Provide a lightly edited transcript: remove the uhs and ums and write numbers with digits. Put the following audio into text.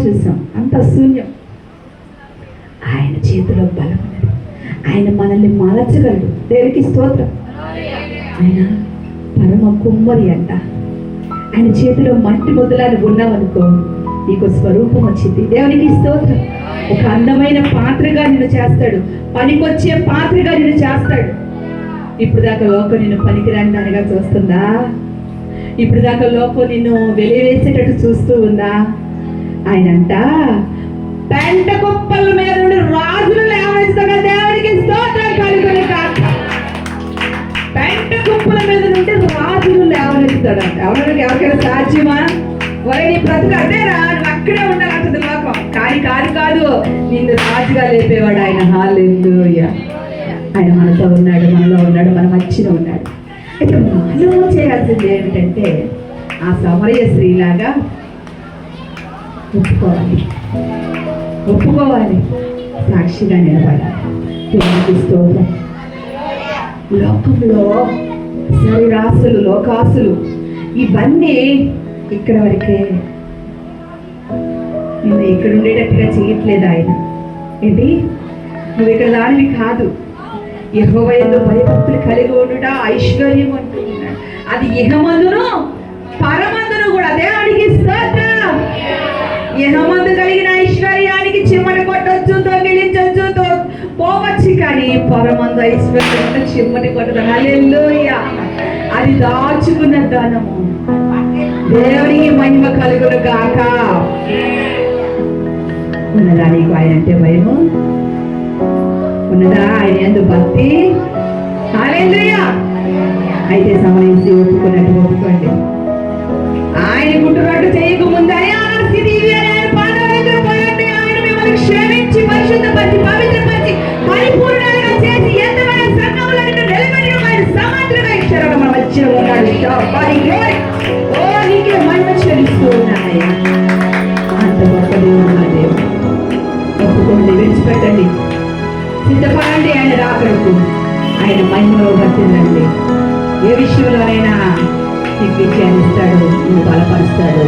చూసాం, అంత శూన్యం. ఆయన చేతిలో బలం ఉన్నది. ఆయన మనల్ని మార్చగలడు. దేవునికి స్తోత్రం. ఆయన పరమ కుమ్మరి అంట. ఆయన చేతిలో మట్టి ముద్దలాన్ని ఉన్నావనుకో, నీకు స్వరూపం వచ్చింది. దేవునికి స్తోత్రం. ఒక అందమైన పాత్రగా నిన్ను చేస్తాడు, పనికొచ్చే పాత్రగా నిన్ను చేస్తాడు. ఇప్పుడు దాకా లోకం నిన్ను పనికిరాని దానిగా చూస్తుందా? ఇప్పుడు దాకా లోకం నిన్ను వెలివేసేటట్టు చూస్తూ ఉందా? ఆయనంట పెంట కుప్పల మీద నుండి రాజులు లేవనెత్తుతాడు. దేవునికి స్తోత్రం కలుగును గాక. పెంట కుప్పల మీద నుండి రాజులు లేవనెత్తుతాడంట. ఎవరికైనా సాధ్యమా? వరే నీ బ్రతుకు అదేరా, నువ్వు అక్కడే ఉండాలంటుంది లోకం. కాదు నిన్ను రాజుగా లేపేవాడు ఆయన. హల్లెలూయా. ఆయన మనతో ఉన్నాడు, మనలో ఉన్నాడు, మన మధ్యలో ఉన్నాడు. అయితే మనం చేయాల్సింది ఏమిటంటే ఆ సమరయ స్త్రీలాగా ఒప్పుకోవాలి, సాక్షిగా నిలబడాలి. దేవునికి స్తోత్రం. లోకంలో శరీరాశులు, లోకాసులు ఇవన్నీ ఇక్కడ వరకే. నువ్వు ఇక్కడ ఉండేటట్టుగా చేయట్లేదు ఆయన. ఏంటి? నువ్వు ఇక్కడ దానివి కాదు. యెహోవా యందు భయభక్తులు కలిగి ఉండుట ఐశ్వర్యం అంటున్నాడు. అది ఇహమందును పరమందును కూడా. దేవునికి స్తోత్రం. ఇహమందు కలిగిన ఐశ్వర్యానికి చిమ్మని కొట్టొచ్చు, దొంగిలించొచ్చు, పోవచ్చు, కానీ పరమందు ఐశ్వర్యం చిమ్మని కొట్టదు. హల్లెలూయా. అది దాచుకున్న ధనము. దేవునికి మహిమ కలుగును గాక. ఉన్నదా నీకు ఆయన అంటే భయము? ఉన్నదా ఆయన యందు భక్తి? హల్లెలూయా. అయితే సమరయించి ఒప్పుకున్నట్టు ఒప్పుకోండి. ఆయన కుట్టునట్టు చేయక ముందరే ఆయన మిమ్మల్ని క్షమించి పరిశుద్ధపరిచి పవిత్రపరిచి పరిపూర్ణంగా చేసి ఎంతమైన సంఘములో నిలబడి ఆయన సమాధిగా ఇచ్చారు. మన మధ్యలో ఉన్నాడు. ఓ నీకే మహిమ చెల్లిస్తూ ఉన్నాయా? అంత గొప్ప దేవుడు మన దేవుడు. ఒప్పుకోండి, విడిచిపెట్టండి, సిద్ధపడండి ఆయన రాకడకు. ఆయన మహిమలో వర్తిల్లండి. ఏ విషయంలోనైనా నీకు విజయాన్ని ఇస్తాడు, నిన్ను బలపరుస్తాడు.